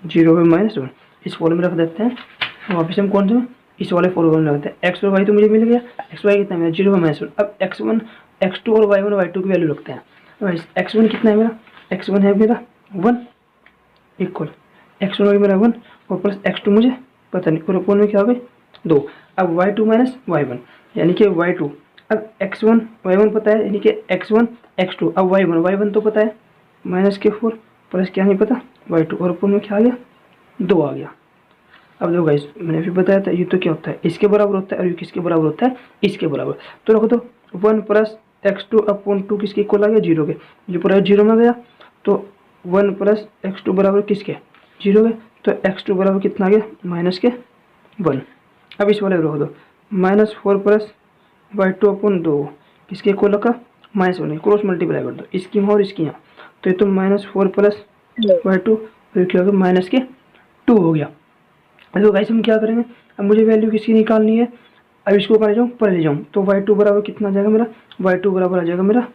जीरो है माइनस वन। इस फॉर्मूले में रख देते हैं वापस हम कौन से इस वाले फॉर्मूले में रखते हैं एक्स और वाई तो मुझे मिल गया, एक्स वाई कितना है मेरा जीरो है माइनस वन। अब एक्स वन एक्स टू और वाई वन वाई टू की वैल्यू रखते हैं। एक्स वन कितना है मेरा एक्स वन है मेरा वन इक्वल एक्स वन मेरा वन और प्लस एक्स टू मुझे पता नहीं और अपन में क्या हो गई दो। अब y two minus y one यानी कि वाई टू, अब एक्स वन वाई वन पता है यानी कि एक्स वन एक्स टू, अब वाई वन तो पता है माइनस के फोर प्लस क्या नहीं पता वाई टू और अपन में क्या आ गया दो आ गया। अब देखो गाइस मैंने फिर बताया था ये तो क्या होता है इसके बराबर होता है और ये किसके बराबर होता है इसके बराबर। तो रखो तो one plus x two upon to किसके इक्वल आ गया जीरो के, जो पूरा जीरो में गया तो वन प्लस एक्स टू बराबर किसके जीरो के, तो एक्स टू बराबर कितना आ गया माइनस के वन। अब इस वाले रख दो minus four plus Y two upon दो किसके इक्वल रखा माइनस वन, क्रॉस मल्टीप्लाई कर दो इसकी यहाँ और इसकी यहाँ, तो ये तो minus four plus Y two फिर क्या हो गया माइनस के टू हो गया। तो गाइस हम क्या करेंगे, अब मुझे वैल्यू किसकी निकालनी है, अब इसको कर जाऊँ पर ले जाऊँ तो वाई टू बराबर कितना आ जाएगा मेरा वाई टू बराबर आ जाएगा मेरा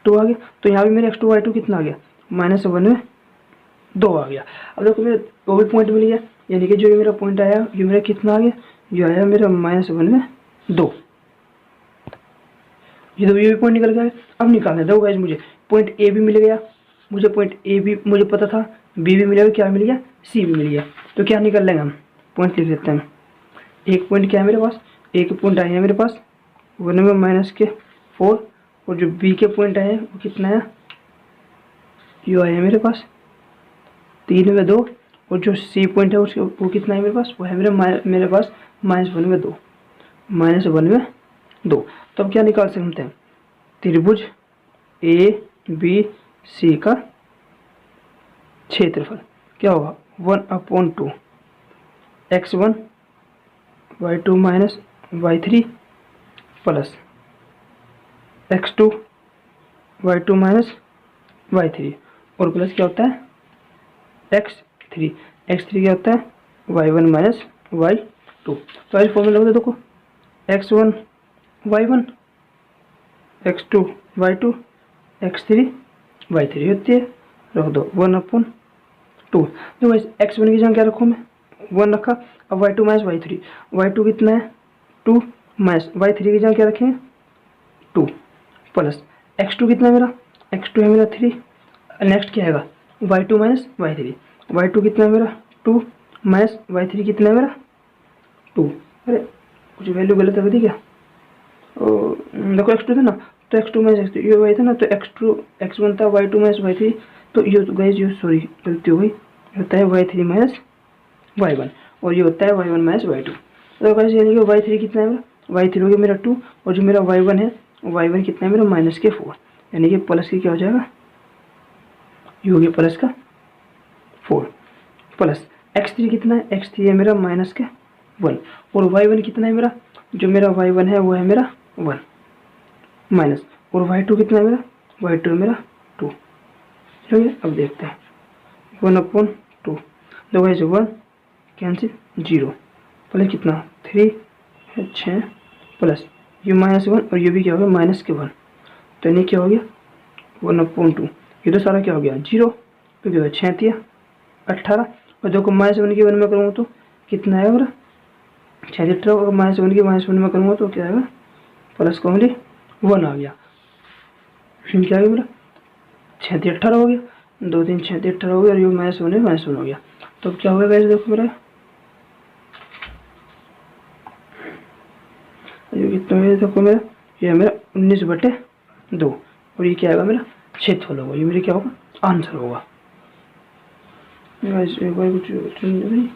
टू आ गया। तो यहाँ भी मेरा एक्स टू वाई टू कितना आ गया माइनस वन में दो आ गया। अब देखो मेरा दो भी पॉइंट मिल गया, यानी कि जो ये मेरा पॉइंट आया ये मेरा कितना आ गया ये आया मेरा माइनस वन में दो, ये तो ये भी पॉइंट निकल गया। अब निकालना दो गाइस मुझे पॉइंट ए भी मिल गया, मुझे पॉइंट ए भी मुझे पता था, बी भी मिलेगा, क्या मिल गया सी भी मिल गया। तो क्या निकाल लेंगे हम पॉइंट लिख देते हैं, एक पॉइंट क्या है मेरे पास एक पॉइंट आए हैं मेरे पास वन में माइनस के फोर और जो बी के पॉइंट आए हैं वो कितना है ये आए हैं मेरे पास तीन में दो और जो सी पॉइंट है उसके वो कितना है मेरे पास वो है मेरे पास माइनस वन में दो माइनस वन में दो। तो अब क्या निकाल सकते हैं त्रिभुज ए बी सी का क्षेत्रफल क्या होगा one upon two x one y two minus y three plus x two y two minus y three और प्लस क्या होता है एक्स थ्री क्या होता है y one minus y two. तो आज फॉर्मूला लगा दो देखो x one y one x two y two x three y three होती है, रख दो वन अपॉन 2। देखो x1 की जगह क्या रखूँ मैं, 1 रखा। अब y2 माइनस y3, y2 कितना है 2 माइनस y3 की जगह क्या रखें 2 प्लस x2 कितना है मेरा, x2 है मेरा 3। नेक्स्ट क्या आएगा y2 माइनस y3, y2 कितना है मेरा 2 माइनस y3 कितना है मेरा 2। अरे कुछ वैल्यू गलत है क्या, देखो x2 था ना, तो x2 माइनस x3 ये y था ना, तो x2 x1 था, y2 माइनस y3, तो ये गाइस ये सॉरी गलती हो गई, होता है y3 माइनस y1 और ये होता है y1 माइनस y2। तो गाइस यानी कि y3 कितना है मेरा, y3 हो गया मेरा 2 और जो मेरा y1 है, y1 कितना है मेरा माइनस के 4, यानी कि प्लस की क्या हो जाएगा, ये हो गया प्लस का 4 प्लस x3 कितना है, x3 है मेरा माइनस के 1 और y1 कितना है मेरा, जो मेरा y1 है वो है मेरा 1 माइनस और y2 कितना है मेरा, y2 है मेरा 2। ठीक है, अब देखते हैं 1/2, दो गाइस 1 कैंसिल 0 प्लस कितना 3 है 6 प्लस ये -1 और ये भी क्या हो गया माइनस के 1, तो यानी क्या हो गया 1/2। ये तो सारा क्या हो गया 0, तो क्या हो गया 6 18 और देखो -1 की 1 में करूँगा तो कितना आएगा मेरा 6 18 और -1 की -1 में करूँगा तो क्या आएगा प्लस का ओनली 1 आ गया। क्या आ गया मेरा 6 18 हो गया, 2 3 6 18 हो गया और ये -1 हो गया। तो अब क्या होगा गाइस देखो मेरा ये कितना हो गया देखो मेरा, ये मेरा 19/2 और ये क्या आएगा मेरा क्षेत्रफल होगा, ये मेरा क्या होगा आंसर होगा। गाइस एक बार कुछ नहीं,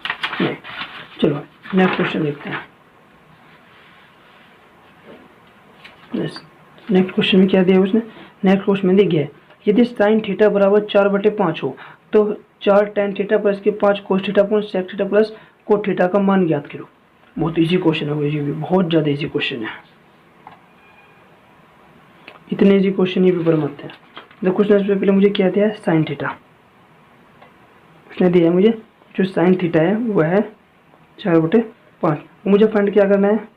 चलो नेक्स्ट क्वेश्चन देखते हैं। नेक्स्ट क्वेश्चन में क्या दिया उसने, नेक्स्ट क्वेश्चन में दिया है यदि साइन थीटा बराबर 4/5 हो तो 4 tan थीटा प्लस के 5 cos theta plus sec theta plus cot theta का मान ज्ञात करो। बहुत इजी क्वेश्चन है, ये भी बहुत ज़्यादा इजी क्वेश्चन है, इतने इजी क्वेश्चन ये पेपर में आते हैं। देखो क्वेश्चन से पहले मुझे क्या दिया है साइन थीटा, उसने दिया है मुझे जो साइन थीटा है वह है 4/5, मुझे फाइंड क्या करना है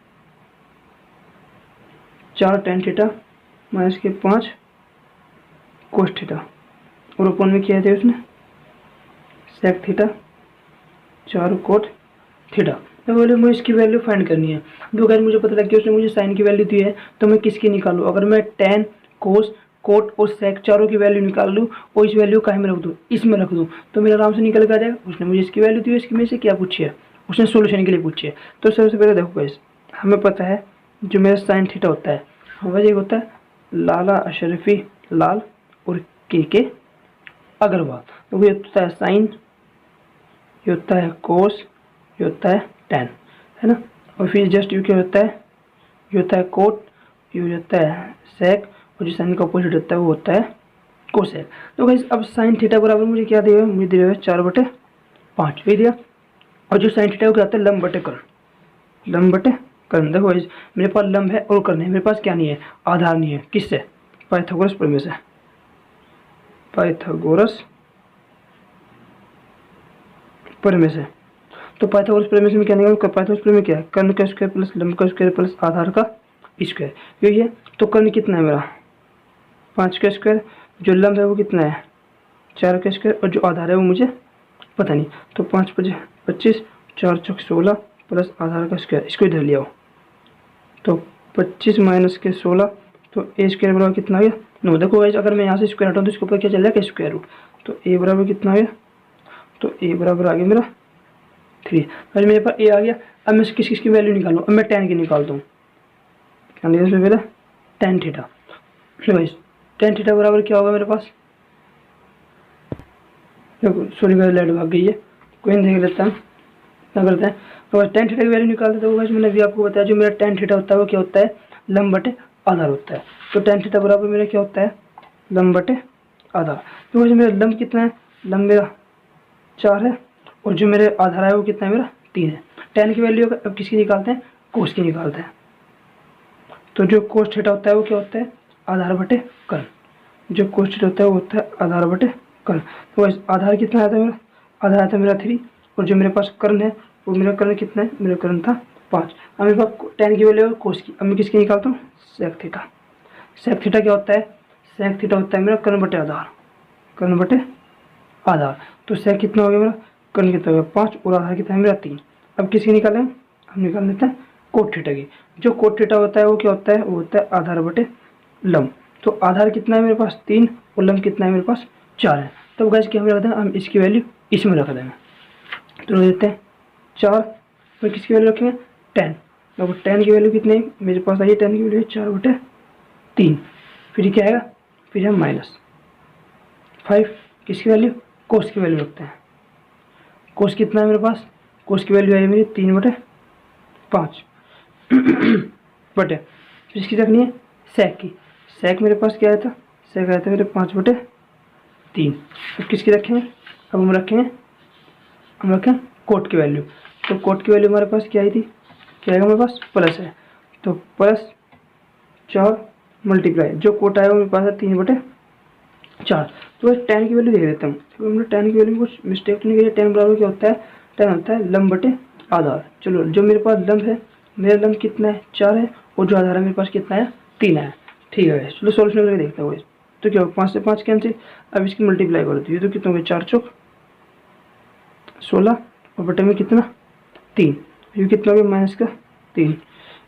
4 tan थीटा माइनस के 5 कोस थीटा और ऊपर में किया था उसने सेक थीटा 4 कोट थीटा। तो बोले मुझे इसकी वैल्यू फाइंड करनी है, जो अगर मुझे पता लग गया उसने मुझे साइन की वैल्यू दी है तो मैं किसकी निकालूँ, अगर मैं tan कोस कोट और सेक चारों की वैल्यू निकाल लूँ और इस वैल्यू कहीं में रख दूँ, इसमें रख दूँ तो मेरा आराम से निकल कर आ जाएगा। उसने मुझे इसकी वैल्यू दी है, इसकी में से क्या पूछी है, उसने सोल्यूशन के लिए पूछी है। तो सबसे पहले देखो गाइस हमें पता है जो मेरा साइन थीटा होता है वह होता है लाला अशरफी लाल और के अग्रवाल, तो ये होता है साइन, ये होता है कोस, ये होता है टैन, है ना। और फिर जस्ट यू क्या होता है, ये होता है कोट, ये होता है सेक और जो साइन का अपोजिट होता है वो होता है कोसेक। तो गाइस अब साइन थीटा बराबर मुझे क्या दिया है, मुझे दिया है 4/5 ये दिया, और जो साइन थीटा वो क्या होता है लंब बटे कर्ण, लंब बटे कर्ण। देखो गाइस मेरे पास लंब है और कर्ण है, मेरे पास क्या नहीं है आधार नहीं है, किससे पाइथागोरस प्रमेय से, पाइथागोरस प्रमेय से। तो पाइथागोरस प्रमेय से मैं क्या निकालूंगा, पाइथागोरस प्रमेय क्या है कर्ण का स्क्वायर प्लस लंब का स्क्वायर प्लस आधार का स्क्वायर, यही है। तो कर्ण कितना है मेरा 5 का स्क्वायर, जो लंब है वो कितना है 4 का स्क्वायर और जो आधार है वो मुझे पता नहीं, तो 5 5 25 4 चौक 16 प्लस आधार का स्क्वायर, इसको इधर लिया हो तो 25 माइनस के 16, तो ए स्क्वायर बराबर कितना आ गया 9। देखो गाइस अगर मैं यहाँ से स्क्वायर हटाऊँ तो इसके ऊपर क्या चल जाएगा स्क्वायर रूट, तो ए बराबर कितना आ गया, तो ए बराबर आ गया मेरा 3। अगर मेरे पास ए आ गया, अब मैं किस किस की वैल्यू निकालूँ, अब मैं tan की निकालता हूँ, क्या लिया इसमें पहले tan theta. Guys tan theta बराबर क्या होगा मेरे पास, देखो सॉरी गाइस लाइट भाग गई है, कोई नहीं देख लेता है क्या करते हैं। तो tan थीटा की वैल्यू निकालते तो गाइस मैंने अभी आपको बताया जो मेरा tan थीटा होता है वो क्या होता है लंब बटे आधार होता है। तो tan थीटा बराबर मेरा क्या होता है लंब बटे आधार। तो गाइस मेरा लंब कितना है, लंब मेरा 4 है और जो मेरे आधार है वो कितना है मेरा 3 है। tan की वैल्यू अब किसकी निकालते हैं कोस की निकालते हैं, तो जो कोस थीटा होता है वो क्या होता है आधार बटे कर्ण, जो कोस थीटा होता है वो होता है आधार बटे कर्ण। तो गाइस आधार कितना आया था मेरा, आधार आया था मेरा 3 और जो मेरे पास कर्ण है वो मेरा कर्ण कितना है, मेरा कर्ण था 5। अब मेरे पास tan की वैल्यू है कोस की, अब मैं किसकी निकालता हूँ सेक थीटा। सेक थीटा क्या होता है, सेक थीटा होता है मेरा कर्ण बटे आधार, कर्ण बटे आधार। तो sec कितना हो गया मेरा, कर्ण कितना हो गया 5 और आधार कितना है मेरा 3। अब किसकी निकालें, हम निकाल लेते हैं कोट थीटा की। जो कोट थीटा होता है वो क्या होता है, वो होता है आधार बटे लंब। तो आधार कितना है मेरे पास 3 और लंब कितना है मेरे पास 4 है। तो गाइस क्या हम रख दें, हम इसकी वैल्यू इसमें रख देंगे। तो रख देते हैं 4 और किसकी वैल्यू रखेंगे 10। तो 10 की वैल्यू कितनी है मेरे पास आई है, 10 की वैल्यू है 4 बटे 3। फिर क्या आएगा, फिर हम -5 किसकी वैल्यू, कोस की वैल्यू रखते हैं। कोस कितना है मेरे पास, कोस की वैल्यू आई है मेरी 3 बटे 5 बटे, फिर इसकी रखनी है सेक की। सेक मेरे पास क्या आया था, सेक आया था मेरे 5 बटे 3। अब किसकी रखेंगे, अब हम रखें कोट की वैल्यू। तो कोट की वैल्यू हमारे पास क्या आई थी, क्या आएगा मेरे पास प्लस है, तो +4 मल्टीप्लाई जो कोट आया वो मेरे पास है 3/4। तो 10 की वैल्यू दे देता हूँ। तो हमने 10 की वैल्यू में कुछ मिस्टेक तो नहीं किया। 10 बराबर क्या होता है, 10 होता है लंब बटे आधार। चलो जो मेरे पास लंब है, मेरा लंब कितना है 4 है, और जो आधार है मेरे पास कितना है 3 है। ठीक है, चलो सोल्यूशन करके देखते हैं। तो क्या होगा, 5 से 5 कैंसिल, अब इसकी मल्टीप्लाई कर दो। ये तो कितना हो गया 4 चौक 16 और बटे में कितना 3, ये कितना हो गया -3।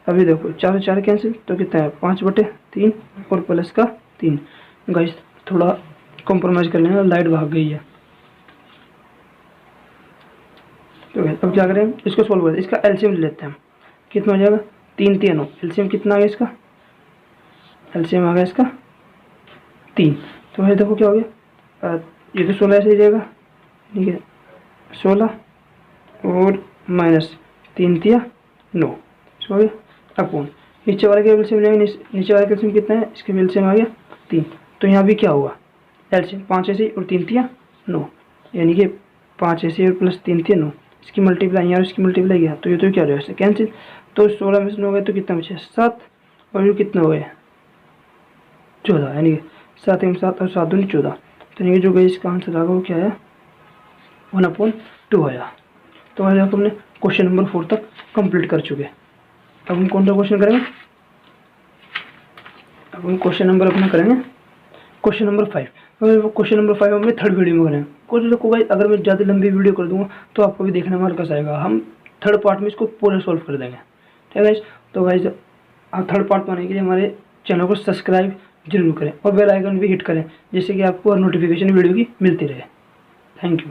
अभी देखो 4 से 4 कैंसिल, तो कितना है 5 बटे 3 और प्लस का 3। गाइस थोड़ा कॉम्प्रोमाइज़ कर लेना, लाइट भाग गई है। तो अब क्या करें, इसको सोल्व करें। इसका एलसीएम ले लेते हैं, कितना हो जाएगा 3 3 9। एलसीएम कितना आ गया इसका, एलसीएम आ गया इसका 3। तो भाई देखो क्या हो गया, ये तो 16 ऐसे ही जाएगा, ठीक है 16 और -3 3 9 हो गया। अपोन नीचे वाले के एलसीएम लेंगे, नीचे वाले का एलसीएम कितना है, इसके एलसीएम आ गया 3। तो यहाँ भी क्या हुआ, एलसीएम 5 ऐसे और 3 3 9, यानी कि 5 ऐसे और प्लस 3 3 9। इसकी मल्टीप्लाई यहाँ इसकी मल्टीप्लाई किया तो ये तो क्या हो जाएगा कैंसिल। तो 16 में से 9 गए तो कितना बचे 7, और ये कितना हो गया 14, यानी कि 7 में 7 और 7 दूनी 14। तो यानी कि जो गई इसका आंसर आएगा वो क्या है 1/2 आया। तो आज हमने क्वेश्चन नंबर 4 तक कंप्लीट कर चुके हैं। अब हम कौन सा क्वेश्चन करेंगे, अब हम क्वेश्चन नंबर अपना करेंगे क्वेश्चन नंबर 5। क्वेश्चन नंबर 5 हमें थर्ड वीडियो में करेंगे। कुछ लोग को अगर मैं ज़्यादा लंबी वीडियो कर दूंगा तो आपको भी देखने में हल्का आएगा। हम थर्ड पार्ट में इसको पूरा सॉल्व कर देंगे, ठीक है गाइस। तो गाइस आप थर्ड पार्ट पाने के लिए हमारे चैनल को सब्सक्राइब जरूर करें और बेल आइकन भी हिट करें, जिससे कि आपको नोटिफिकेशन वीडियो की मिलती रहे। Thank you.